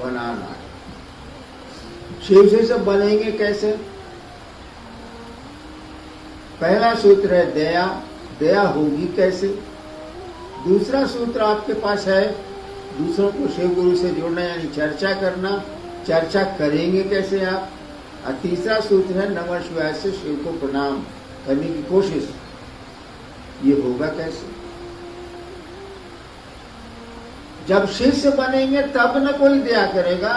बनाना है। शिव से सब बनेंगे कैसे? पहला सूत्र है दया। दया होगी कैसे? दूसरा सूत्र आपके पास है दूसरों को शिव गुरु से जोड़ना, यानी चर्चा करना। चर्चा करेंगे कैसे आप? और तीसरा सूत्र है नमः शिवाय से शिव को प्रणाम करने की कोशिश। ये होगा कैसे? जब शिष्य बनेंगे तब न कोई दया करेगा,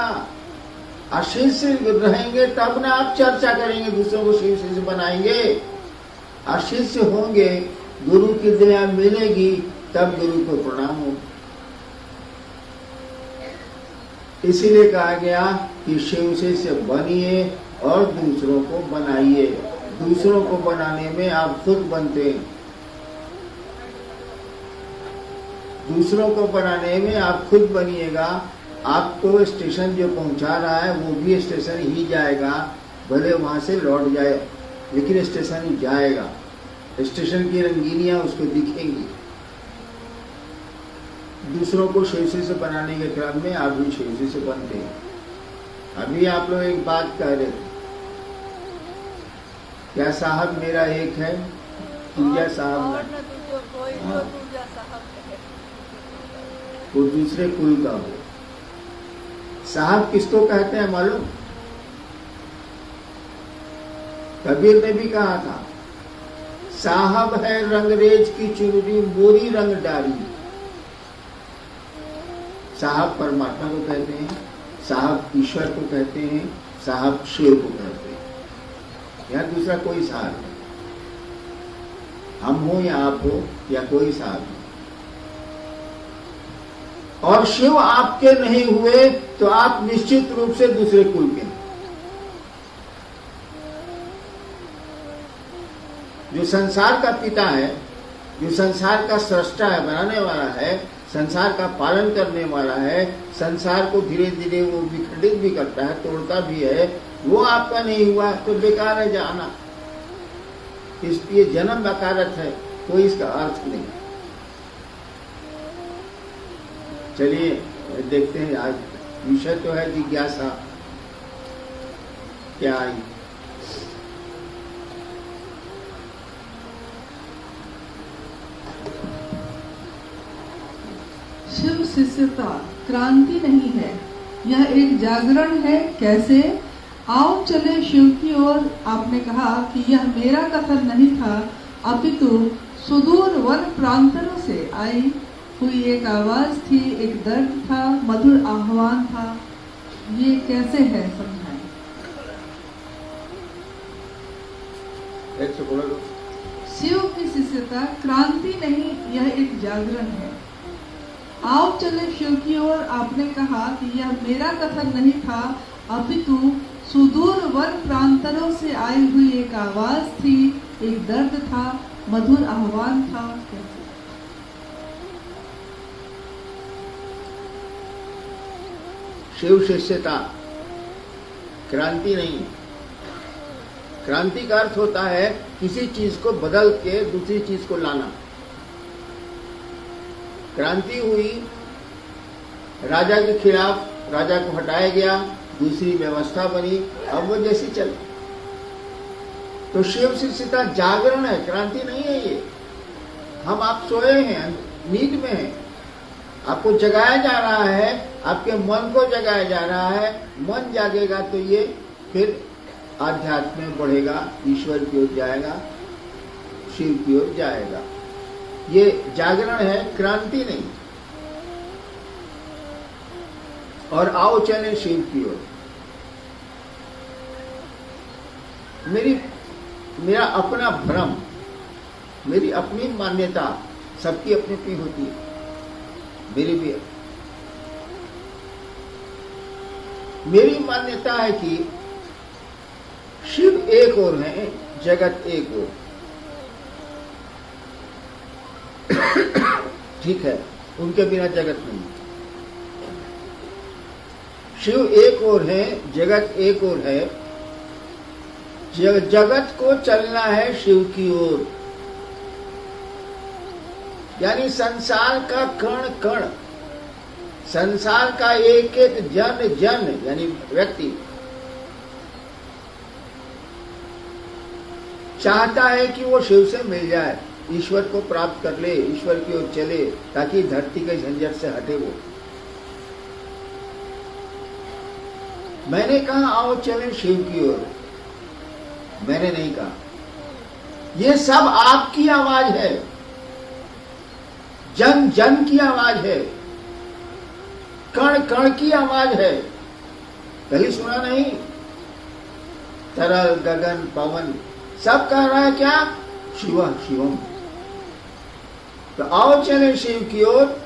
और शिष्य रहेंगे तब न आप चर्चा करेंगे, दूसरों को शिष्य बनाएंगे। और शिष्य होंगे, गुरु की दया मिलेगी, तब गुरु को प्रणाम हो। इसीलिए कहा गया कि शिव शिष्य बनिए और दूसरों को बनाइए। दूसरों को बनाने में आप खुद बनते हैं। दूसरों को बनाने में आप खुद बनिएगा। आपको स्टेशन जो पहुंचा रहा है वो भी स्टेशन ही जाएगा, भले वहां से लौट जाए, लेकिन स्टेशन ही जाएगा। स्टेशन की रंगीनियां उसको दिखेंगी। दूसरों को शिवसी से बनाने के क्रम में आप भी शिवसी से बनते हैं। अभी आप लोग एक बात कह रहे थे, क्या साहब मेरा एक है, पूजा साहब वो दूसरे कुल का हो। साहब किसको कहते हैं मालूम? कबीर ने भी कहा था, साहब है रंगरेज की चुनरी मोरी रंग डारी। साहब परमात्मा को कहते हैं, साहब ईश्वर को कहते हैं, साहब शिव को कहते हैं। या दूसरा कोई साहब नहीं। हम हो या आप हो या कोई साहब नहीं। और शिव आपके नहीं हुए तो आप निश्चित रूप से दूसरे कुल के। जो संसार का पिता है, जो संसार का सृष्टा है, बनाने वाला है, संसार का पालन करने वाला है, संसार को धीरे धीरे वो विखंडित भी करता है, तोड़ता भी है, वो आपका नहीं हुआ तो बेकार है जाना। इसलिए जन्म बेकारत है, कोई इसका अर्थ नहीं। चलिए देखते हैं, आज विषय तो है जिज्ञासा। क्या आई? शिव शिष्यता क्रांति नहीं है, यह एक जागरण है। कैसे? आओ चले शिव की ओर। आपने कहा कि यह मेरा कथन नहीं था, अपितु सुदूर वन प्रांतों से आई हुई एक आवाज थी, एक दर्द था, मधुर आह्वान था। ये कैसे है, समझाएं। शिव की शिष्यता क्रांति नहीं, यह एक जागरण है। आओ चले शिव की ओर। आपने कहा कि यह मेरा कथन नहीं था, अपितु सुदूर वन प्रांतों से आई हुई एक आवाज थी, एक दर्द था, मधुर आह्वान था। शिव शिष्यता क्रांति नहीं। क्रांति का अर्थ होता है किसी चीज को बदल के दूसरी चीज को लाना। क्रांति हुई, राजा के खिलाफ, राजा को हटाया गया, दूसरी व्यवस्था बनी, अब वो जैसी चली। तो शिव शिष्यता जागरण है, क्रांति नहीं है ये। हम आप सोए हैं, नींद में हैं, आपको जगाया जा रहा है, आपके मन को जगाया जा रहा है। मन जागेगा तो ये फिर आध्यात्म में बढ़ेगा, ईश्वर की ओर जाएगा, शिव की ओर जाएगा। ये जागरण है, क्रांति नहीं। और आओ चले शिव की ओर। मेरा अपना भ्रम, मेरी अपनी मान्यता, सबकी अपनी अपनी होती है, मेरी भी। मेरी मान्यता है कि शिव एक और है, जगत एक और। ठीक है, उनके बिना जगत नहीं। शिव एक और है, जगत एक और है। जगत को चलना है शिव की ओर, यानी संसार का कण कण संसार का एक एक जन यानी व्यक्ति चाहता है कि वो शिव से मिल जाए, ईश्वर को प्राप्त कर ले, ईश्वर की ओर चले, ताकि धरती के झंझट से हटे वो। मैंने कहा आओ चलें शिव की ओर, मैंने नहीं कहा। ये सब आपकी आवाज है, जन जन की आवाज है, कण कण की आवाज है। कहीं सुना नहीं? तरल गगन पवन सब कह रहा है क्या? शिव शिवम। तो आओ चले शिव की ओर।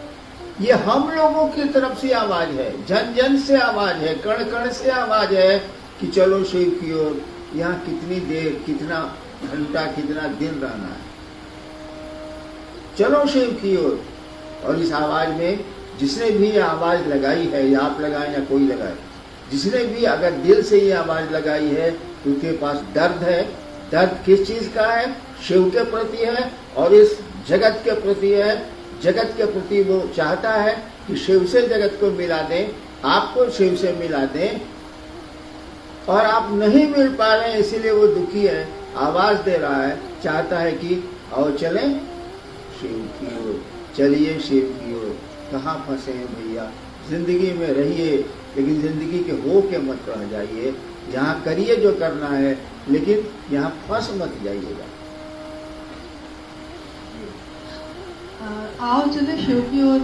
ये हम लोगों की तरफ से आवाज है, जन जन से आवाज है, कण कण से आवाज है कि चलो शिव की ओर। यहाँ कितनी देर, कितना घंटा, कितना दिन रहना है, चलो शिव की ओर। और इस आवाज में जिसने भी ये आवाज लगाई है, या आप लगाए या कोई लगाए, जिसने भी अगर दिल से ये आवाज लगाई है तो उसके पास दर्द है। दर्द किस चीज का है? शिव के प्रति है और इस जगत के प्रति है। जगत के प्रति वो चाहता है कि शिव से जगत को मिला दें, आपको शिव से मिला दें, और आप नहीं मिल पा रहे हैं, इसीलिए वो दुखी है, आवाज दे रहा है, चाहता है कि आओ चलें शिव की ओर, चलिए शिव की ओर। कहाँ फंसे हैं भैया? जिंदगी में रहिए, लेकिन जिंदगी के हो के मत रह जाइए। यहाँ करिए जो करना है, लेकिन यहाँ फंस मत जाइएगा। आओ चले शिव की ओर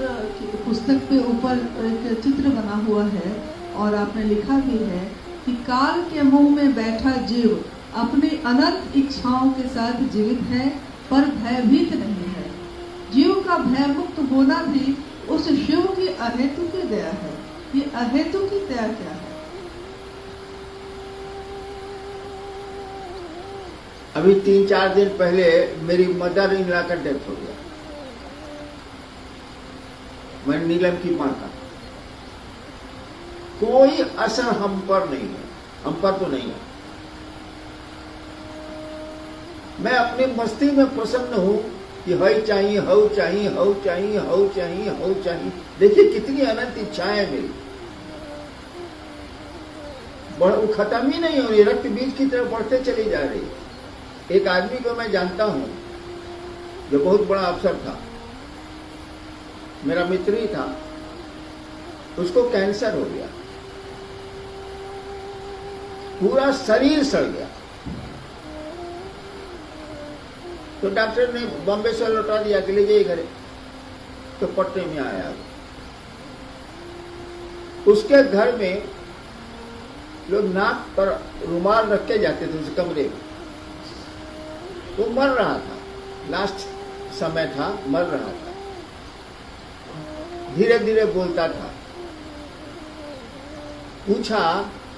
पुस्तक पे ऊपर एक चित्र बना हुआ है, और आपने लिखा भी है कि काल के मुंह में बैठा जीव अपनी अनंत इच्छाओं के साथ जीवित है, पर भयभीत नहीं है। जीव का भय मुक्त होना भी उस शिव की अहेतु की दया है। ये अहेतु की दया क्या है? अभी 3-4 दिन पहले मेरी मदर इन लॉ का डेथ हो गया, मैं नीलम की मां का। कोई असर हम पर नहीं है, हम पर तो नहीं है। मैं अपनी मस्ती में प्रसन्न हूं कि हई चाहिए, हऊ चाहिए, हऊ चाहिए, हऊ चाहिए, हऊ चाहिए। देखिए कितनी अनंत इच्छाएं है मेरी, वो खत्म ही नहीं हो रही, रक्त बीज की तरफ बढ़ते चली जा रही है। एक आदमी को मैं जानता हूं जो बहुत बड़ा अफसर था, मेरा मित्र ही था, उसको कैंसर हो गया, पूरा शरीर सड़ गया। तो डॉक्टर ने बॉम्बे से लौटा दिया कि ले जाइए घरे। तो पटने में आया। उसके घर में लोग नाक पर रुमाल रख के जाते थे उस कमरे में। वो मर रहा था, लास्ट समय था, मर रहा था, धीरे धीरे बोलता था। पूछा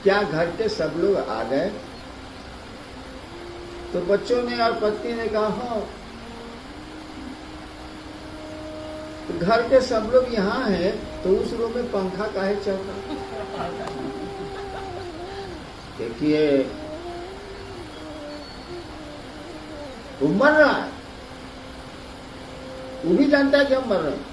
क्या घर के सब लोग आ गए? तो बच्चों ने और पत्नी ने कहा हाँ। तो घर के सब लोग यहाँ हैं, तो उस रूम में पंखा काहे चल रहा? देखिए वो मर रहा है, वो भी जानता है कि हम मर रहे हैं।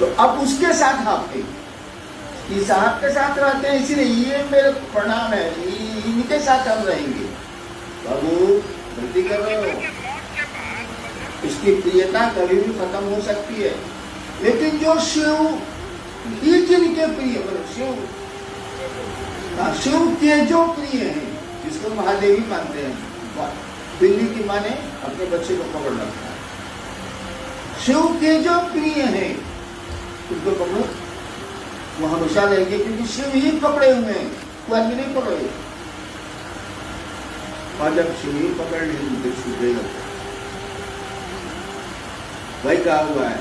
तो अब उसके साथ आप थे कि साहब के साथ रहते हैं, इसलिए ये मेरे प्रणाम है, इनके साथ हम रहेंगे। बाबू गलती कर रहे हो, इसकी प्रियता कभी भी खत्म हो सकती है। लेकिन जो शिव ही जिनके प्रिय, शिव के जो प्रिय हैं, जिसको महादेवी मानते हैं, बिल्ली की माने अपने बच्चे को पकड़ रखता है, शिव के जो प्रिय हैं उनको पकड़ो, वो हमेशा रहेंगे, क्योंकि शिव ही पकड़े हुए हैं, कोई आदमी नहीं पकड़े। और जब शिव ही पकड़ लेंगे तो छूटेगा। वही कहा हुआ है,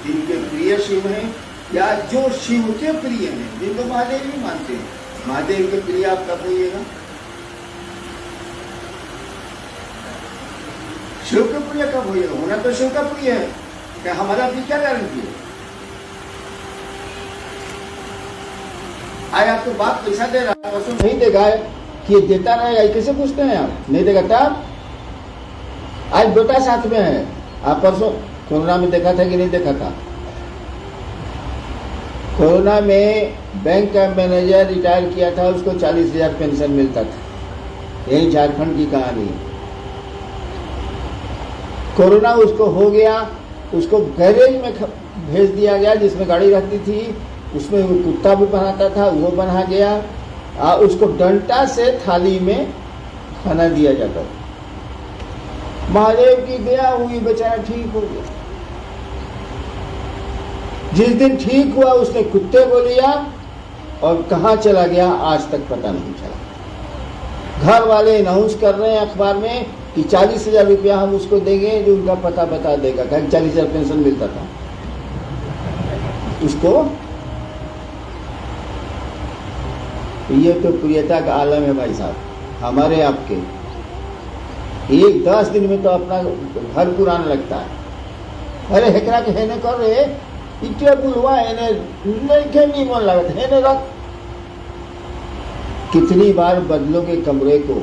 जिनके प्रिय शिव हैं या जो शिव के प्रिय हैं, जिनको महादेव भी मानते हैं, महादेव के प्रिय आप कब होइएगा? शिव के प्रिय कब होइएगा? होना तो शिव का प्रिय है, क्या हमारा भी क्या गारंटी है? आज आपको बाप पैसा दे रहा है, नहीं देगा कि ये देता रहेगा, कैसे पूछते हैं आप? नहीं देगा तब? आज बेटा साथ में है, आप परसों कोरोना में देखा था कि नहीं देखा था? कोरोना में बैंक का मैनेजर रिटायर किया था, उसको 40,000 पेंशन मिलता था। यही झारखंड की कहानी है। कोरोना उसको हो गया, उसको गैरेज में भेज दिया गया जिसमें गाड़ी रहती थी, उसमें वो कुत्ता भी बनाता था, वो बना गया। उसको डंटा से थाली में खाना दिया जाता था। महादेव की दया हुई, बेचारा ठीक हो गया। जिस दिन ठीक हुआ उसने कुत्ते को लिया और कहाँ चला गया आज तक पता नहीं चला। घर वाले अनाउंस कर रहे हैं अखबार में कि 40,000 रुपया हम उसको देंगे जो उनका पता बता देगा। 40,000 पेंशन मिलता था उसको। ये तो प्रियता का आलम है भाई साहब, हमारे आपके। एक 10 दिन में तो अपना घर पुराना लगता है। अरे हेकरा के हेने कर रहे इटे बुलवा हेने नहीं मन लगता हेने रख। कितनी बार बदलोगे कमरे को,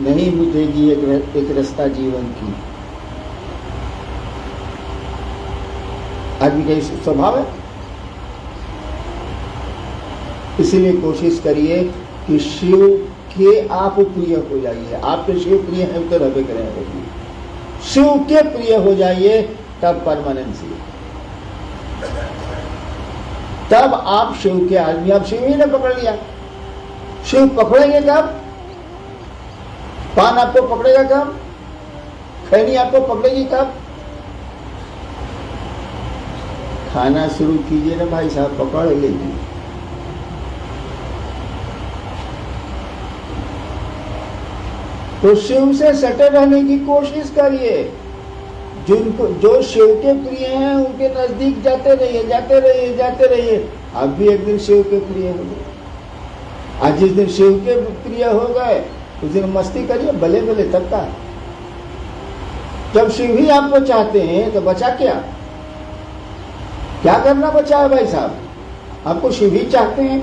नहीं मिटेगी एक रास्ता जीवन की। आदमी का स्वभाव है। इसीलिए कोशिश करिए कि शिव के आप प्रिय हो जाइए। आपके शिव प्रिय हैं तो रबे करें, शिव के प्रिय हो जाइए, तब परमानेंसी, तब आप शिव के आदमी। आप शिव ही ने पकड़ लिया, शिव पकड़ेंगे कब? पान आपको पकड़ेगा कब? खैनी आपको पकड़ेगी कब? खाना शुरू कीजिए ना भाई साहब, पकड़ लेगी। तो शिव से सटे रहने की कोशिश करिए। जिनको जो शिव के प्रिय हैं उनके नजदीक जाते रहिए, जाते रहिए, जाते रहिए। आप भी एक दिन शिव के प्रिय हो गए। आज जिस दिन शिव के प्रिय हो गए उस दिन मस्ती करिए, भले भले तब का। जब शिव ही आपको चाहते हैं तो बचा क्या करना बचा है भाई साहब? आपको शिव ही चाहते हैं।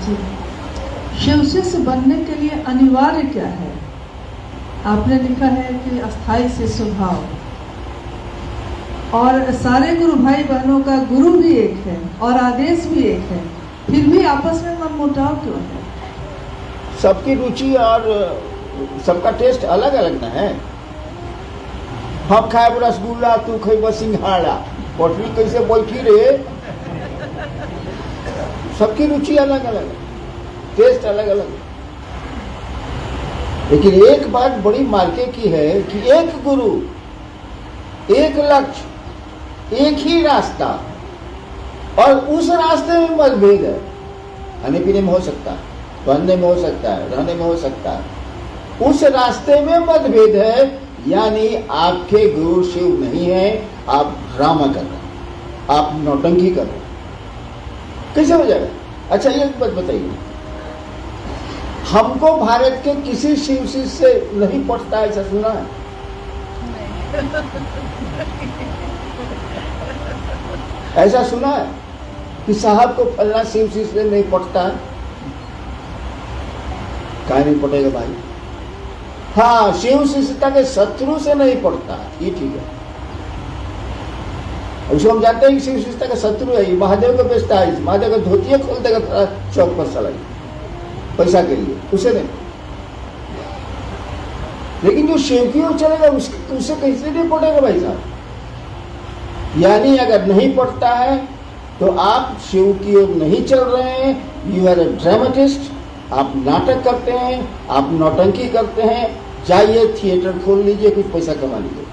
जी, शिव शिष्य बनने के लिए अनिवार्य क्या है? आपने लिखा है कि अस्थाई से स्वभाव, और सारे गुरु भाई बहनों का गुरु भी एक है और आदेश भी एक है, फिर भी आपस में मनमुटाव क्यों है? सबकी रुचि और सबका टेस्ट अलग अलग ना है। हम खाए रसगुल्ला, तू खेब सिंघाड़ा, पटरी कैसे बैठी रे? सबकी रुचि अलग अलग, टेस्ट अलग अलग। लेकिन एक बात बड़ी मार्के की है कि एक गुरु, एक लक्ष्य, एक ही रास्ता, और उस रास्ते में मतभेद है। खाने पीने में हो सकता है, पहनने में हो सकता है, रहने में हो सकता है। उस रास्ते में मतभेद है, यानी आपके गुरु शिव नहीं है, आप ड्रामा कर रहे हैं, आप नौटंकी कर रहे हैं। कैसे हो जाएगा? अच्छा ये बात बताइए, हमको भारत के किसी शिव शिष्य से नहीं पटता, ऐसा सुना है? ऐसा सुना है कि साहब को फलना शिव शिष्य से नहीं पटता? काहे नहीं पटेगा भाई? हाँ, शिव शिष्यता के शत्रु से नहीं पटता, ये ठीक है। उसको हम जानते हैं कि शिव विशेषता का शत्रु है, ये महादेव को बेचता है, महादेव का धोतिया खोल देगा चौक पर सलाई पैसा के लिए, उसे नहीं। लेकिन जो शिव की ओर चलेगा उससे कैसे नहीं पड़ेगा भाई साहब। यानी अगर नहीं पड़ता है तो आप शिव की ओर नहीं चल रहे हैं, यू आर ए ड्रामेटिस्ट, आप नाटक करते हैं, आप नौटंकी करते हैं। जाइए थिएटर खोल लीजिए, कुछ पैसा कमा लीजिए।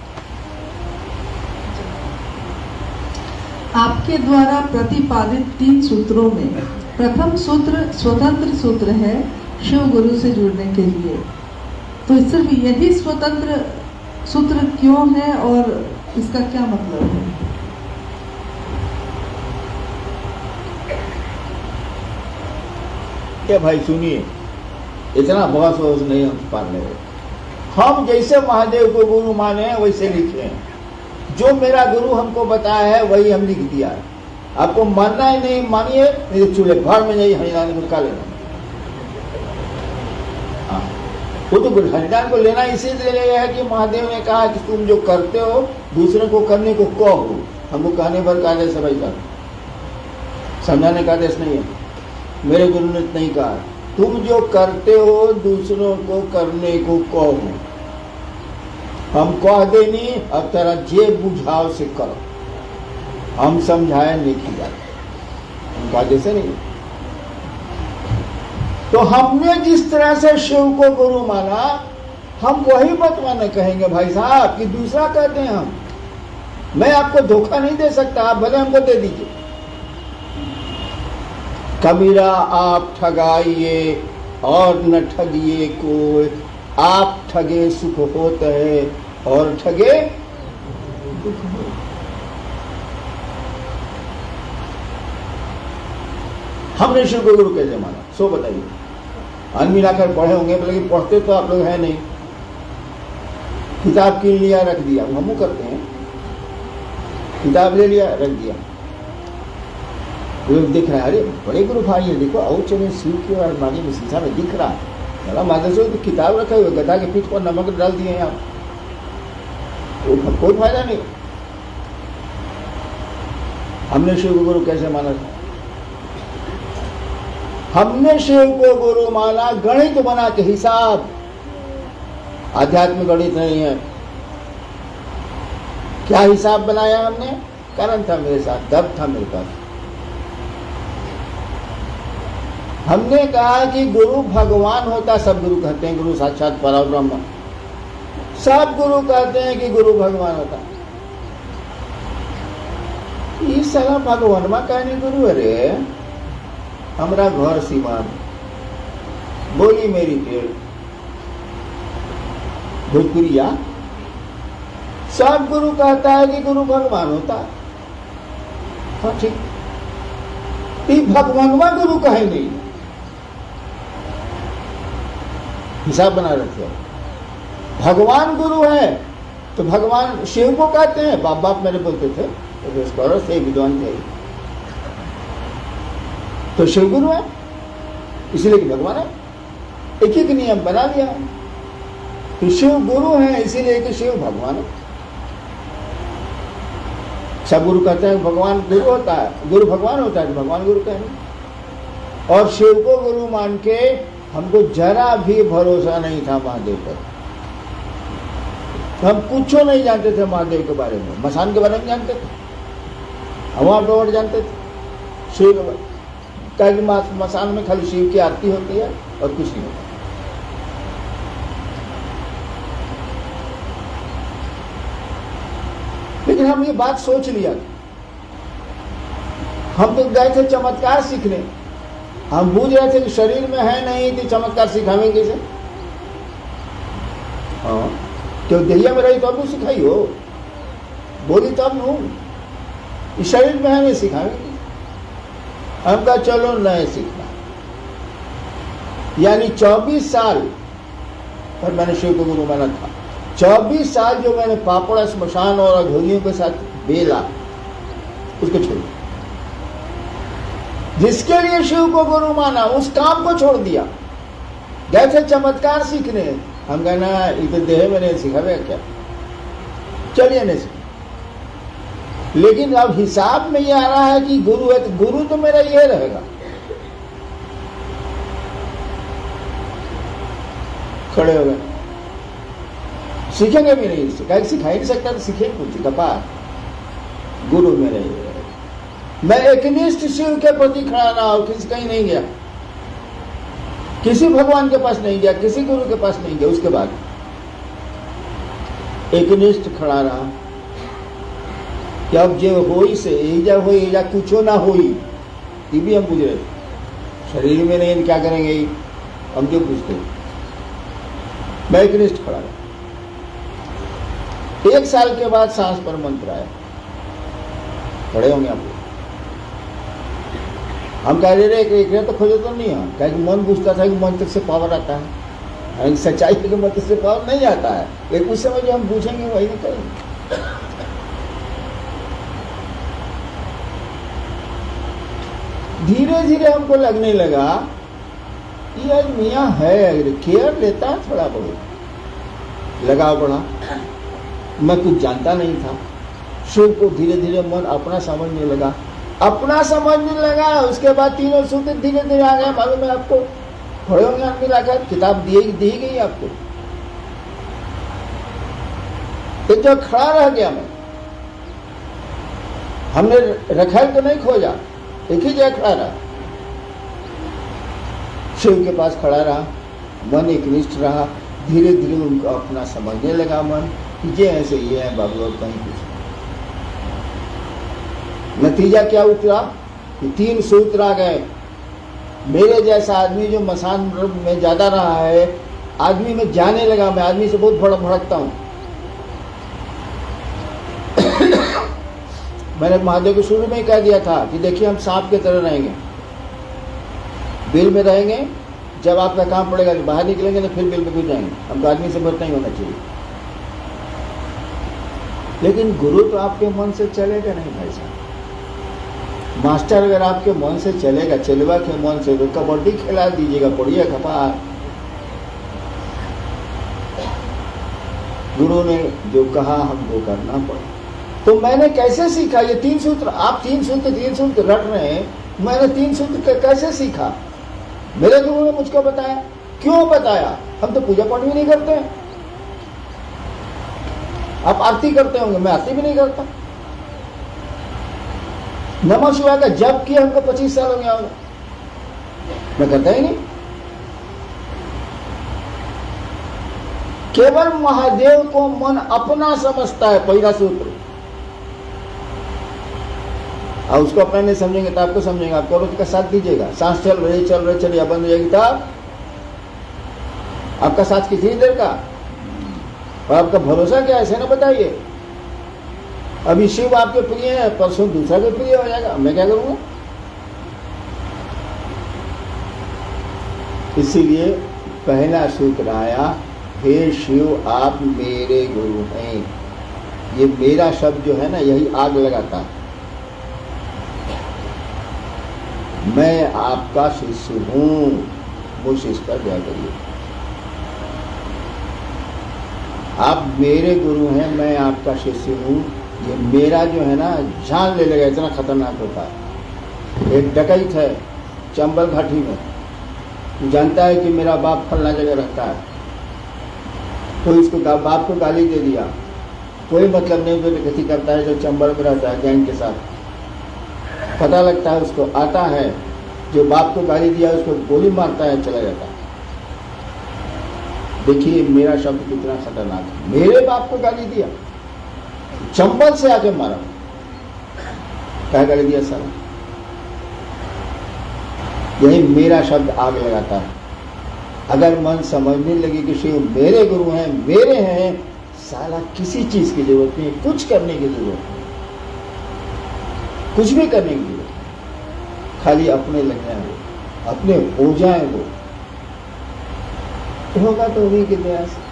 आपके द्वारा प्रतिपादित 3 सूत्रों में प्रथम सूत्र स्वतंत्र सूत्र है शिव गुरु से जुड़ने के लिए, तो सिर्फ यही स्वतंत्र सूत्र क्यों है और इसका क्या मतलब है? क्या भाई सुनिए, इतना बहस नहीं हम पाने रहे। हम जैसे महादेव को गुरु माने हैं वैसे लिखे हैं, जो मेरा गुरु हमको बताया है वही हम लिख दिया है। आपको मानना है नहीं मानिए, नहीं तो चूल्हे घर में जाइए हरिदान को का लेना। हाँ, वो तो हरिदान को लेना इसीलिए है कि महादेव ने कहा कि तुम जो करते हो दूसरे को करने को कहो। हमको कहने पर का आदेश है भाई साहब, समझाने का आदेश नहीं है। मेरे गुरु ने नहीं कहा तुम जो करते हो दूसरों को करने को कहो। हम कह देनी अब तेरा जे बुझाव से करो, हम समझाए नहीं किया, उनका जैसे नहीं। तो हमने जिस तरह से शिव को गुरु माना, हम वही बतवाना कहेंगे भाई साहब कि दूसरा कहते हैं हम। मैं आपको धोखा नहीं दे सकता, आप भले हमको दे दीजिए। कबीरा आप ठगाइए और न ठगिए कोई, आप ठगे सुख होता है और ठगे दुख हो। हमने शिव को गुरु कैसे माना, सो बताइए। अन मिलाकर पढ़े होंगे, लेकिन पढ़ते तो आप लोग हैं नहीं। किताब कीन लिया रख दिया, हम करते हैं, किताब ले लिया रख दिया। लोग दिख रहा है, अरे बड़े गुरु भाई है, देखो आओ चले शिव की और मानी में शीशा में दिख रहा है। बड़ा माता से तो किताब रखा हुआ, गधा के पीठ पर नमक डाल दिए हैं आप, तो कोई फायदा नहीं। हमने शिव को गुरु कैसे माना? हमने शिव को गुरु माना गणित बना के, हिसाब। आध्यात्मिक गणित नहीं है। क्या हिसाब बनाया हमने? कारण था मेरे साथ, दर्द था मेरे पास। हमने कहा कि गुरु भगवान होता, सब गुरु कहते हैं गुरु साक्षात परब्रह्म, सब गुरु कहते हैं कि गुरु भगवान होता। इस साला भगवानमा कहने गुरु, अरे हमरा घर सीमान बोली मेरी पेड़ भोजपुरिया, सब गुरु कहता है कि गुरु भगवान होता। हाँ ठीक, भगवानवा गुरु कहे नहीं, हिसाब बना रखे हो। भगवान गुरु है तो भगवान शिव को कहते हैं। बाप बाप मेरे बोलते थे, तो से विद्वान थे, तो शिव गुरु है इसलिए कि भगवान है। एक एक नियम बना दिया कि शिव गुरु है इसीलिए कि शिव भगवान है। सब गुरु कहते हैं भगवान गुरु होता है, गुरु भगवान होता है, भगवान गुरु कहेंगे। और शिव को गुरु मान के हमको जरा भी भरोसा नहीं था महादेव पर। हम कुछ नहीं जानते थे महादेव के बारे में, मसान के बारे में जानते थे, हवा डोर जानते थे, शिव के बारे में। मसान में खाली शिव की आरती होती है और कुछ नहीं होता। लेकिन हम ये बात सोच लिया, हम तो गए थे चमत्कार सीखने। हम बूझ रहे थे कि शरीर में है नहीं तो चमत्कार सिखाएंगे कैसे? हाँ, क्यों दहिया में रही तो अब सिखाई हो, बोली तब नू, इस शरीर में है नहीं सिखाएंगे। हम कहा चलो नए सीखना। यानी 24 साल पर मैंने शिव को गुरु माना था। 24 साल जो मैंने पापड़ स्मशान और अघोरियों के साथ बेला, उसको छोड़ दिया। जिसके लिए शिव को गुरु माना उस काम को छोड़ दिया। गए थे चमत्कार सीखने, हम कहना इधर देह में नहीं सिखावे क्या, चलिए नहीं सीख। लेकिन अब हिसाब में ये आ रहा है कि गुरु है, तो गुरु तो मेरा ये रहेगा। खड़े हो गए, सीखेंगे भी नहीं, सिखा ही नहीं सकता, तो सीखेंगे कुछ कपार। गुरु मेरा ये रहेगा। मैं एकनिष्ठ शिव के प्रति खड़ा रहा और किसी कहीं नहीं गया, किसी भगवान के पास नहीं गया, किसी गुरु के पास नहीं गया। उसके बाद एकनिष्ठ खड़ा रहा कि अब जो होई से एजा होई एजा कुछो ना होई, ये भी हम पूछ रहे, शरीर में नहीं क्या करेंगे, हम जो पूछते। मैं एकनिष्ठ खड़ा रहा। 1 साल के बाद सांस पर मंत्र आया, खड़े होंगे आप लोग। हम कह रहे एक तो खोजे तो नहीं है, क्या मन पूछता था कि मंत्र से पावर आता है, सच्चाई के मंत्र से पावर नहीं आता है। लेकिन उस समय जो हम पूछेंगे वही नहीं करेंगे। धीरे धीरे हमको लगने लगा कि आज मियाँ है, केयर लेता है थोड़ा बहुत, लगाव बढ़ा। मैं कुछ जानता नहीं था। शिव को धीरे धीरे मन अपना समझने लगा, अपना समझने लगा। उसके बाद तीनों सूत्र धीरे धीरे आ गए। मालूम है आपको, खड़े होंगे आदमी लाकर किताब दी गई आपको, एक जो खड़ा रह गया मैं, हमने रखा तो नहीं खोजा, एक ही जगह खड़ा रहा। शिव के पास खड़ा रहा, मन एकनिष्ठ रहा। धीरे धीरे उनको अपना समझने लगा मन कि ये ऐसे ये है बाबू, और कहीं कुछ। नतीजा क्या उतरा कि 3 सूत्र आ गए। मेरे जैसा आदमी जो मसान में ज्यादा रहा है, आदमी में जाने लगा। मैं आदमी से बहुत भड़कता हूं। मैंने महादेव को शुरू में ही कह दिया था कि देखिए हम सांप की तरह रहेंगे, बिल में रहेंगे। जब आपका काम पड़ेगा तो बाहर निकलेंगे, तो फिर बिल में घुस जाएंगे। हमको आदमी से भर नहीं होना चाहिए। लेकिन गुरु तो आपके मन से चलेगा नहीं भाई साहब। मास्टर अगर आपके मन से चलेगा, चलवा के मन से, तो कबड्डी खिला दीजिएगा, पड़िए खपार। गुरु ने जो कहा हमको करना पड़ा। तो मैंने कैसे सीखा ये 3 सूत्र? आप 3 सूत्र रट रहे हैं। मैंने 3 सूत्र कैसे सीखा? मेरे गुरु ने मुझको बताया। क्यों बताया? हम तो पूजा पाठ भी नहीं करते हैं। आप आरती करते होंगे, मैं आरती भी नहीं करता। नमः शिवाय का जप किया हमको 25 साल हो गया होगा, मैं करता ही नहीं। केवल महादेव को मन अपना समझता है, पहला सूत्र। और उसको अपना नहीं समझेंगे तो आपको समझेंगे। आप करो का साथ दीजिएगा। सांस चल रही चलिए, बंद हो जाएगी तब आपका साथ कितनी देर का, और आपका भरोसा क्या है ना बताइए। अभी शिव आपके प्रिय है, परसों दूसरा के प्रिय हो जाएगा, मैं क्या करूंगा? इसीलिए पहला सूत्र आया, हे शिव आप मेरे गुरु हैं। ये मेरा शब्द जो है ना, यही आग लगाता है। मैं आपका शिष्य हूं, वो शिष्य का दया करिए। आप मेरे गुरु हैं, मैं आपका शिष्य हूं। ये मेरा जो है ना, जान ले लेगा, इतना खतरनाक होता है। एक डकैत है चंबल घाटी में, जानता है कि मेरा बाप फलना जगह रहता है, तो इसको बाप को गाली दे दिया। कोई मतलब नहीं, जो डकैती करता है, जो चंबल में रहता है गैंग के साथ। पता लगता है उसको, आता है, जो बाप को गाली दिया उसको गोली मारता है, चला जाता है। देखिए मेरा शब्द कितना खतरनाक है। मेरे बाप को गाली दिया, चंबल से आके मारा, क्या गाली दिया साला? यही मेरा शब्द आग लगाता है। अगर मन समझने लगे कि शिव मेरे गुरु हैं, मेरे हैं, साला किसी चीज की जरूरत नहीं, कुछ करने की जरूरत नहीं, कुछ भी करने की जरूरत नहीं। खाली अपने लग जाए वो, अपने हो जाए वो, तो होगा तो उन्हीं की दया से।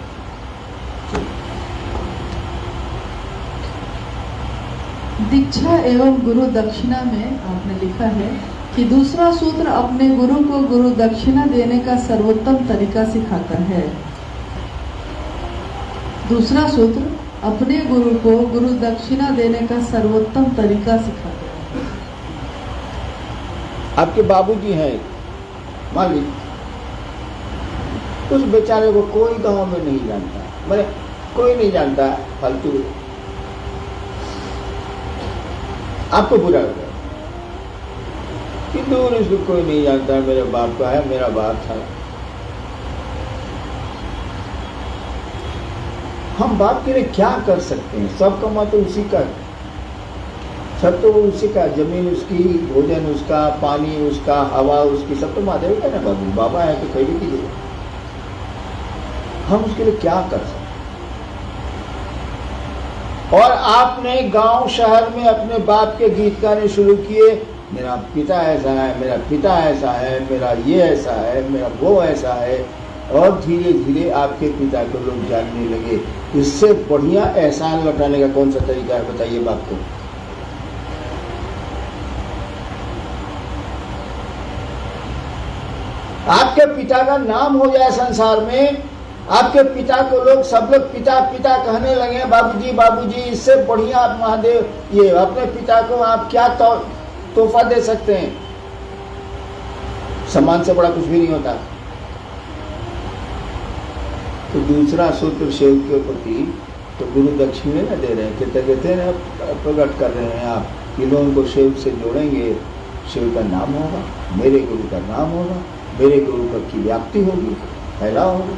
दीक्षा एवं गुरु दक्षिणा में आपने लिखा है कि दूसरा सूत्र अपने गुरु को गुरु दक्षिणा देने का सर्वोत्तम तरीका सिखाता है। दूसरा सूत्र अपने गुरु को गुरु दक्षिणा देने का सर्वोत्तम तरीका सिखाते हैं। आपके बाबूजी हैं, मान लीजिए, उस बेचारे को कोई गांव में नहीं जानता, मैंने कोई नहीं जानता, फालतू, आपको बुरा लगा कि दूर इसको कोई नहीं जानता, मेरे बाप का है, मेरा बाप था। हम बाप के लिए क्या कर सकते हैं? सब कमा तो उसी का, सब तो उसी का, जमीन उसकी, भोजन उसका, पानी उसका, हवा उसकी, सब तो महादेव का ना। बाबू बाबा है तो खरीदी कीजिए, हम उसके लिए क्या कर सकते? और आपने गांव शहर में अपने बाप के गीत गाने शुरू किए, मेरा पिता ऐसा है, मेरा पिता ऐसा है, मेरा ये ऐसा है, मेरा वो ऐसा है, और धीरे धीरे आपके पिता को लोग जानने लगे। इससे बढ़िया एहसान लौटाने का कौन सा तरीका है, बताइए बाप को? आपके पिता का नाम हो जाए संसार में, आपके पिता को लोग, सब लोग पिता पिता कहने लगे, बाबूजी बाबूजी, इससे बढ़िया आप महादेव, ये अपने पिता को आप क्या तोहफा दे सकते हैं? सम्मान से बड़ा कुछ भी नहीं होता। तो दूसरा सूत्र शिव के प्रति, तो गुरु दक्षिणे न दे रहे हैं, कृतज्ञता न प्रकट कर रहे हैं आप कि लोगों को शिव से जोड़ेंगे, शिव का नाम होगा, मेरे गुरु का नाम होगा, मेरे गुरु की व्याप्ति होगी, फैलाव होगा।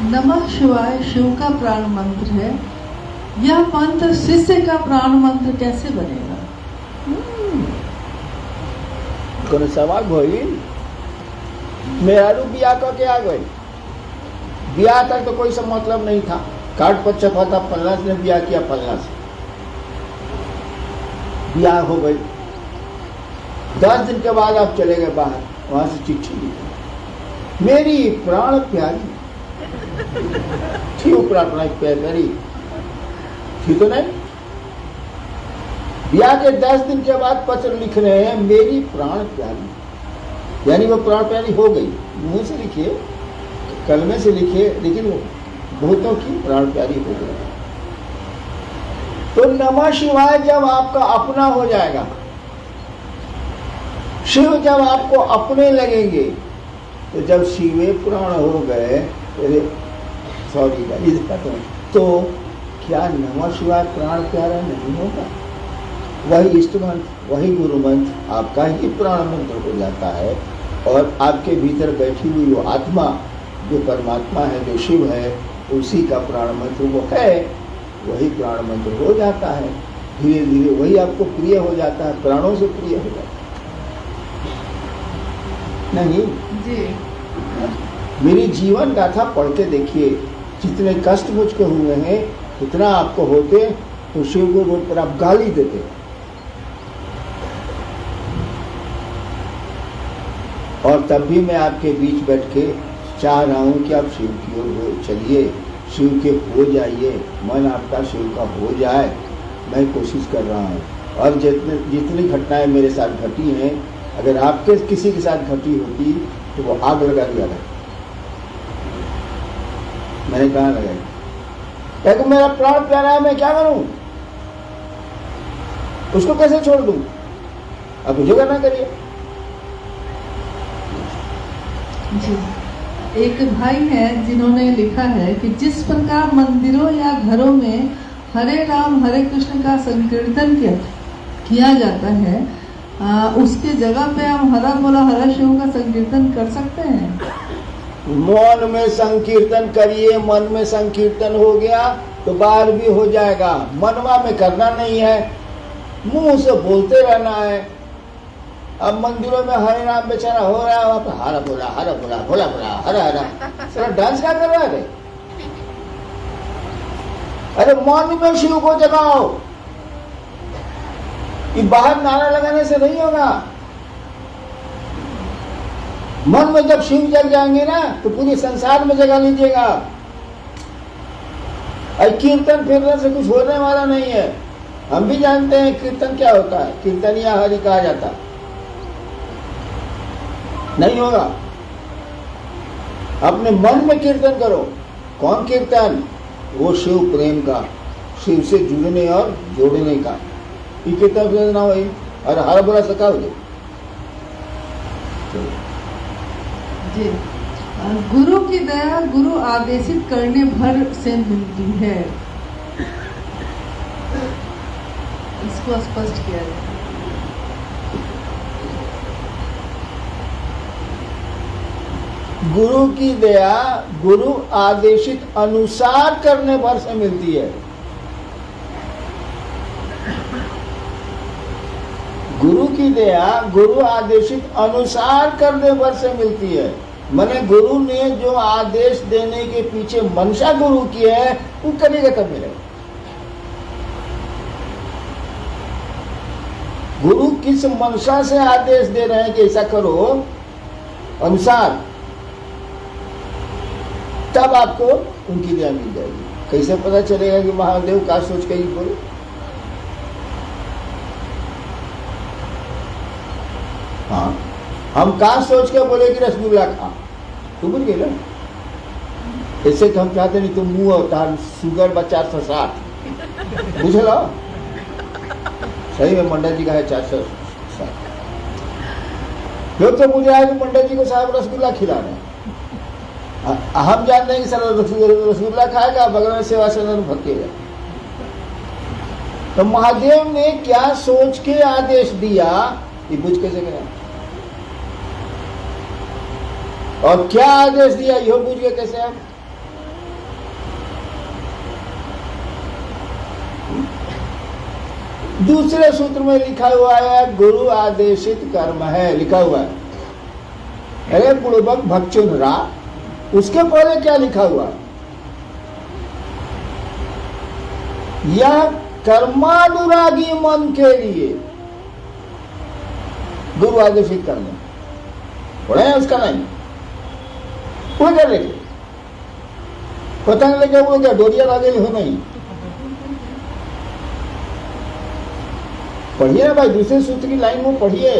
नमः शिवाय शिव का प्राण मंत्र है। यह मंत्र शिष्य का प्राण मंत्र कैसे बनेगा? कौन सवाल होई? मेहरू बिया के आ गए, बिया तक तो कोई सब मतलब नहीं था, काट पर छपा था, फलना ने बिया किया, फलना से बिया हो गई। 10 दिन के बाद आप चले गए बाहर, वहां से चिट्ठी लिखी, मेरी प्राण प्यारी थी, प्राण प्यारी थी तो नहीं। ब्याह के 10 दिन के बाद पत्र लिख रहे हैं, मेरी प्राण प्यारी, यानी वो प्राण प्यारी हो गई। मुंह से लिखिए, कलमे से लिखिए, लेकिन वो बहुतों की प्राण प्यारी हो गई। तो नमः शिवाय जब आपका अपना हो जाएगा, शिव जब आपको अपने लगेंगे, तो जब शिवे प्राण हो गए, सॉरी तो क्या नमः शिवाय प्राण प्यारा नहीं होगा? वही इष्ट मंत्र, वही गुरु मंत्र आपका ही प्राण मंत्र हो जाता है, और आपके भीतर बैठी हुई वो आत्मा जो परमात्मा है, जो शिव है, उसी का प्राण मंत्र वो है, वही प्राण मंत्र हो जाता है। धीरे धीरे वही आपको प्रिय हो जाता है, प्राणों से प्रिय हो जाता है। नहीं जी, मेरी जीवन गाथा पढ़ के देखिए, जितने कष्ट मुझको हुए हैं, इतना आपको होते तो शिव को रोड पर आप गाली देते, और तब भी मैं आपके बीच बैठ के चाह रहा हूं कि आप शिव की ओर चलिए, शिव के हो जाइए, मन आपका शिव का हो जाए, मैं कोशिश कर रहा हूं। और जितनी घटनाएं मेरे साथ घटी हैं, अगर आपके किसी के साथ घटी होती तो वो आग लगा दिया था। मैंने कहा लगाई, क्योंकि मेरा प्राण प्यारा है, मैं क्या करूं? उसको कैसे छोड़ दूं? अब मुझे करना करिए। जी, एक भाई है जिन्होंने लिखा है कि जिस प्रकार मंदिरों या घरों में हरे राम हरे कृष्ण का संकीर्तन किया जाता है, उसके जगह पे हम हरा बोला हरा शिव का संकीर्तन कर सकते हैं। मन में संकीर्तन करिए, मन में संकीर्तन हो गया तो बाहर भी हो जाएगा। मनवा में करना नहीं है, मुंह से बोलते रहना है। अब मंदिरों में हरे राम बेचारा हो रहा है, वहां पर हरा बोला भोला बोला हरा हरा, सारा डांस क्या कर रहा है? अरे मन में शिव को जगाओ, ये बाहर नारा लगाने से नहीं होगा। मन में जब शिव जग जाएंगे ना, तो पूरे संसार में जगा लीजिएगा। कीर्तन फिरने से कुछ होने वाला नहीं है। हम भी जानते हैं कीर्तन क्या होता है, कीर्तनिया हरि कहा जाता, नहीं होगा। अपने मन में कीर्तन करो, कौन कीर्तन? वो शिव प्रेम का, शिव से जुड़ने और जोड़ने का। ये कीर्तन ना भाई, और हर बुरा सका हो जी। गुरु की दया गुरु आदेशित करने भर से मिलती है, इसको स्पष्ट किया जाए। गुरु की दया गुरु आदेशित अनुसार करने भर से मिलती है। गुरु की दया गुरु आदेशित अनुसार करने भर से मिलती है। मैंने गुरु ने जो आदेश देने के पीछे मंशा गुरु की है, वो करेगा तब मिलेगा। गुरु किस मंशा से आदेश दे रहे हैं कि ऐसा करो अनुसार, तब आपको उनकी दया मिल जाएगी। कैसे पता चलेगा कि महादेव का सोच के ही बोले? हाँ, हम का सोच के बोले कि रसगुल्ला खा, तू बुझ गए ना? ऐसे तो हम चाहते नहीं तो मुंह और तार शुगर बा 460, बुझ लो। सही में मंडल जी का है 460। लोग तो मुझे आए कि मंडल जी को साहब रसगुल्ला खिला रहे हैं। हम जानते हैं कि सर रसगुल्ला खाएगा, बगल में सेवा सदन भटकेगा। तो महादेव ने क्या सोच के आदेश दिया, ये बुझ कैसे गया? और क्या आदेश दिया, यह बुझ गए कैसे आप? दूसरे सूत्र में लिखा हुआ है गुरु आदेशित कर्म है, लिखा हुआ है। अरे बुड़बक भक्षुन रा, उसके पहले क्या लिखा हुआ? यह कर्मानुरागी मन के लिए गुरु आदेशित कर्म पढ़े हैं, उसका नहीं वो कर लेके पतंग लेके वो क्या डोरिया लागे हो? नहीं पढ़िए ना भाई, दूसरे सूत्र की लाइन में पढ़िए,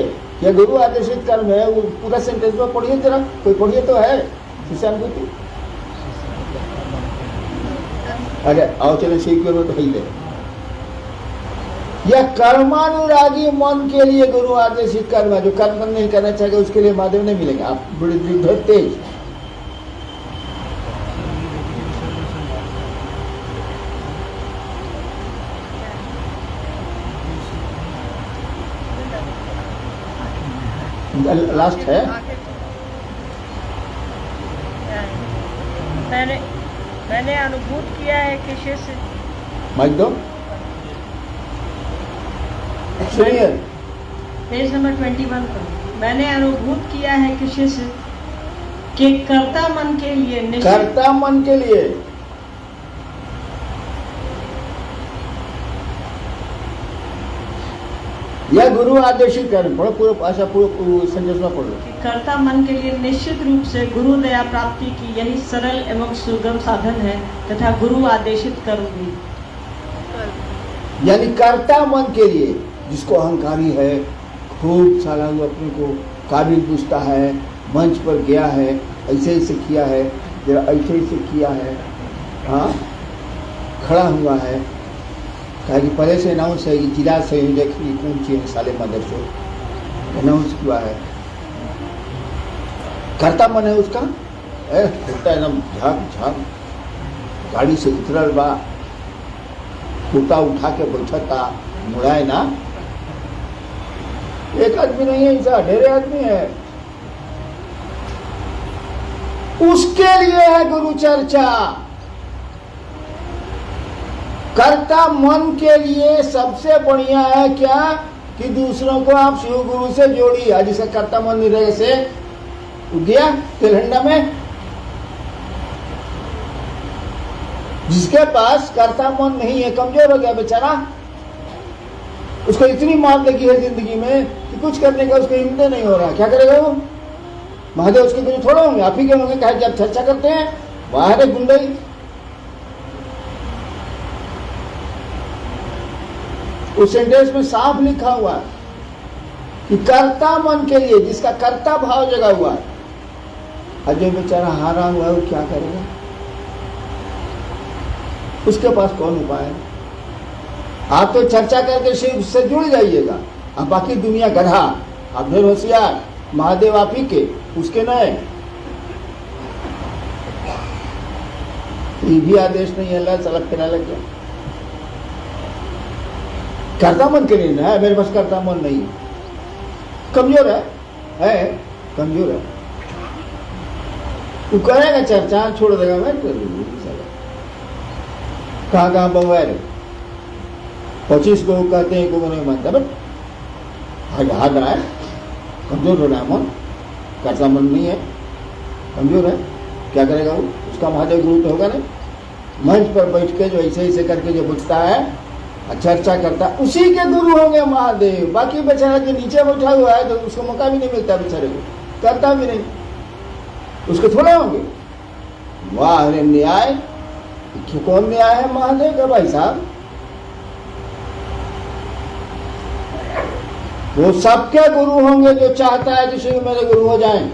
यह गुरु आदेशित कर्म है, वो पूरा सेंटेंस में पढ़िए जरा, कोई पढ़िए तो है शिष्यानुभूति। अरे आओ चले सीख में तो ही यह कर्मानुरागी मन के लिए गुरु आदेशित कर्म है। जो कर्म नहीं करना चाहिए उसके लिए महादेव नहीं मिलेगा। आप बड़े तेज लास्ट है। मैंने अनुभूत किया है कि शिष्य, माइक दो, सुनिए पेज नंबर 21 पर, मैंने अनुभूत किया है कि शिष्य के कर्ता मन के लिए कर्ता मन के लिए यह गुरु आदेशित कर्म, पढ़ो पूरा भाषा पूरा संदेश में पढ़ो। कर्ता मन के लिए निश्चित रूप से गुरु दया प्राप्ति की यही सरल एवं सुगम साधन है तथा गुरु आदेशित कर्म भी। यानी कर्ता मन के लिए, जिसको अहंकारी है, खूब सारा अपने को काबिल पूछता है, मंच पर गया है, ऐसे ऐसे किया है, जरा ऐसे ऐसे किया है, हाँ खड़ा हुआ है, कहा कि पहले से अनाउंस है कि जिला संयोजक कौन चीज साले मदर से अनाउंस हुआ है। करता मन है उसका, एकदम झाक झाक गाड़ी से उतरल बा, कुर्ता उठा के बैठता, मुड़ाए ना। एक आदमी नहीं है, ऐसा ढेरे आदमी है। उसके लिए है गुरु चर्चा। कर्ता मन के लिए सबसे बढ़िया है क्या कि दूसरों को आप शिव गुरु से जोड़िए। आज इसका कर्ता मन नहीं से गया तेलहंडा में, जिसके पास कर्ता मन नहीं है, कमजोर हो गया बेचारा, उसको इतनी मार लगी है जिंदगी में कि कुछ करने का उसको हिम्मत नहीं हो रहा। क्या करेगा वो? महादेव उसके गुरु थोड़े होंगे, आप ही के होंगे। कहा जब चर्चा करते हैं बाहर है गुंडई। उस सेंटेंस में साफ लिखा हुआ है कि कर्ता मन के लिए, जिसका कर्ता भाव जगा हुआ है। और जो बेचारा हारा हुआ है वो क्या करेगा? उसके पास कौन उपाय है? आप तो चर्चा करके शिव से जुड़ जाइएगा, अब बाकी दुनिया गधा, आप ढेर होशियार, महादेव आप ही के, उसके नए। ये भी आदेश नहीं है, अल्लाह सलक करने लग गया। करता मन के लिए ना है, मेरे पास करता मन नहीं है, कमजोर है कमजोर है। वो करेगा चर्चा, छोड़ देगा, मैं कर लूंगी। कहाँ बवाए 25 को कहते हैं, को नहीं मानता, बट हाथ रहा है, कमजोर हो रहा है मन, करता मन नहीं है, कमजोर है, क्या करेगा वो? उसका महादेव गुरु तो होगा नहीं। मंच पर बैठ के जो ऐसे ऐसे करके जो बुझता है, चर्चा करता है, उसी के गुरु होंगे महादेव। बाकी बेचारा के नीचे बैठा हुआ है तो उसको मौका भी नहीं मिलता, बेचारे को करता भी नहीं, उसके थोड़े होंगे। वाह अरे न्याय, कौन न्याय है महादेव का भाई साहब? वो सबके गुरु होंगे जो चाहता है कि शिव मेरे गुरु हो जाएं।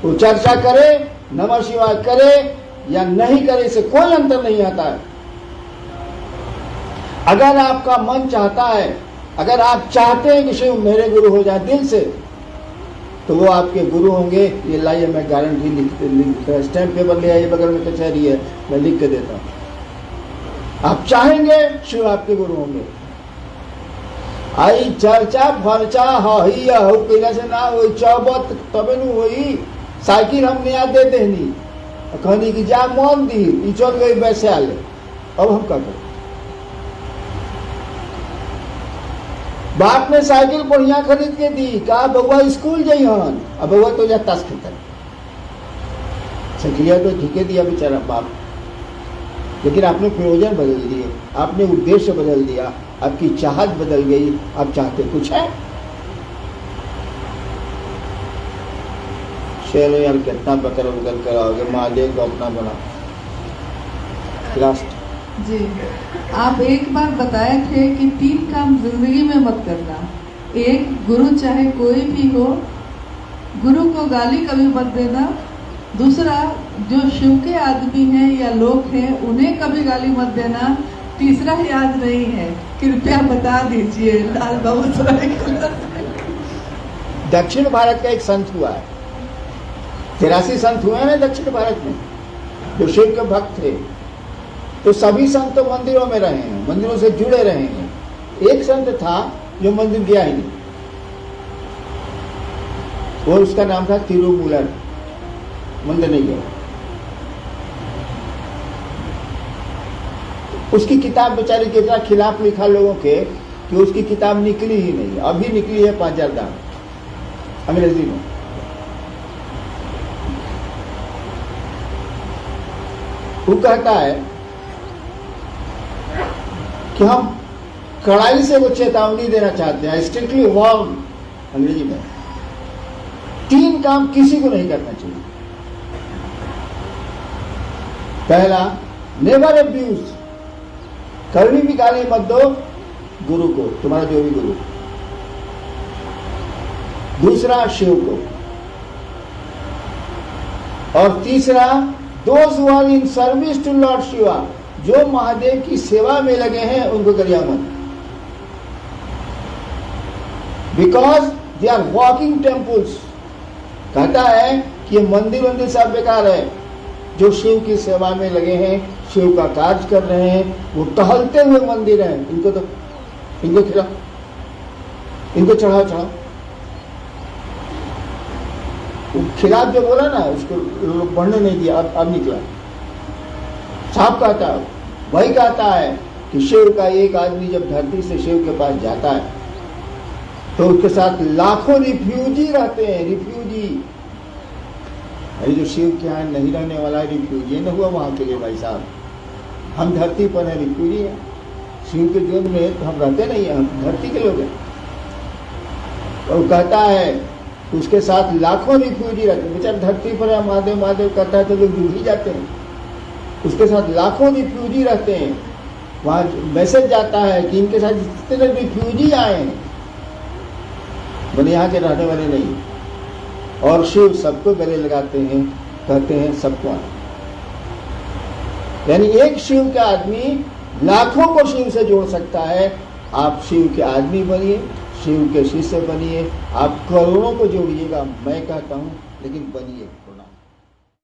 वो चर्चा करे, नमः शिवाय करे या नहीं करे, इससे कोई अंतर नहीं आता है। अगर आपका मन चाहता है, अगर आप चाहते हैं कि शिव मेरे गुरु हो जाए दिल से, तो वो आपके गुरु होंगे। ये लाइए, मैं गारंटी लिख स्टैंप पेपर ले आइए, बगल में कचहरी है, मैं लिख के देता हूं। आप चाहेंगे, शिव आपके गुरु होंगे। आई चर्चा फर्चा ही कैला से ना हो चौबत तबे नु होई। साइकिल हम नया दे देनी, कहनी कि जा मन दी, चल गई वैसे आले, अब हम क्या करें? बाप ने साइकिल बढ़िया खरीद के दी, कहा बउआ स्कूल जइहन, अब बउआ तो जा ताश खेता, साइकिलिया तो ठीके दिया बेचारा बाप। लेकिन आपने प्रयोजन बदल दिए, आपने उद्देश्य बदल दिया, आपकी चाहत बदल गई। आप चाहते कुछ है। चलो यार, कितना बकर बकर कराओगे, महादेव को अपना बना। लास्ट जी, आप एक बार बताए थे कि 3 काम जिंदगी में मत करना। एक, गुरु चाहे कोई भी हो, गुरु को गाली कभी मत देना। दूसरा, जो शिव के आदमी हैं या लोग हैं, उन्हें कभी गाली मत देना। तीसरा याद नहीं है, कृपया बता दीजिए। लाल बाबू दक्षिण भारत का एक संत हुआ है, 83 संत हुए हैं ना दक्षिण भारत में, जो शिव के भक्त थे। तो सभी संत तो मंदिरों में रहे हैं, मंदिरों से जुड़े रहे हैं। एक संत था जो मंदिर गया ही नहीं, और उसका नाम था तिरुमूलर, मंदिर नहीं गया। उसकी किताब बेचारी के इतना खिलाफ लिखा लोगों के कि उसकी किताब निकली ही नहीं। अभी निकली है 5000 दाम अंग्रेजी में। वो कहता है कि हम कड़ाई से वो चेतावनी देना चाहते हैं, स्ट्रिक्टली वार्न, अंग्रेजी में। 3 काम किसी को नहीं करना चाहिए। पहला, नेवर अब्यूज, कभी भी गाली मत दो गुरु को, तुम्हारा जो भी गुरु। दूसरा, शिव को। और तीसरा, those who are in service to lord Shiva, जो महादेव की सेवा में लगे हैं उनको गरिया मत, because they are walking temples. कहता है कि ये मंदिर सब बेकार है। जो शिव की सेवा में लगे हैं, शिव का कार्य कर रहे हैं, वो टहलते हुए मंदिर हैं। इनको खिलाओ, इनको चढ़ाओ। खिलाफ जो बोला ना, उसको बढ़ने नहीं दिया, अब निकला। साफ कहता है, वही कहता है कि शिव का एक आदमी जब धरती से शिव के पास जाता है तो उसके साथ लाखों रिफ्यूजी रहते हैं। रिफ्यूजी, अरे जो शिव के यहाँ नहीं रहने वाला रिफ्यूजी न हुआ वहां के लिए भाई साहब। हम धरती पर है, रिफ्यूजी है। शिव के जीवन में तो हम रहते नहीं है, हम धरती के लोग हैं। और कहता है उसके साथ लाखों रिफ्यूजी रहते हैं। बेचारा धरती पर है, महादेव महादेव कहता है तो लोग डूब ही जाते हैं। उसके साथ लाखों रिफ्यूजी रहते हैं। वहां मैसेज जाता है कि इनके साथ जितने रिफ्यूजी आए हैं, बोले यहाँ के रहने वाले नहीं। और शिव सबको गले लगाते हैं, कहते हैं सबको आना। यानी एक शिव का आदमी लाखों को शिव से जोड़ सकता है। आप शिव के आदमी बनिए, शिव के शिष्य बनिए, आप करोड़ों को जोड़िएगा, मैं कहता हूँ, लेकिन बनिए।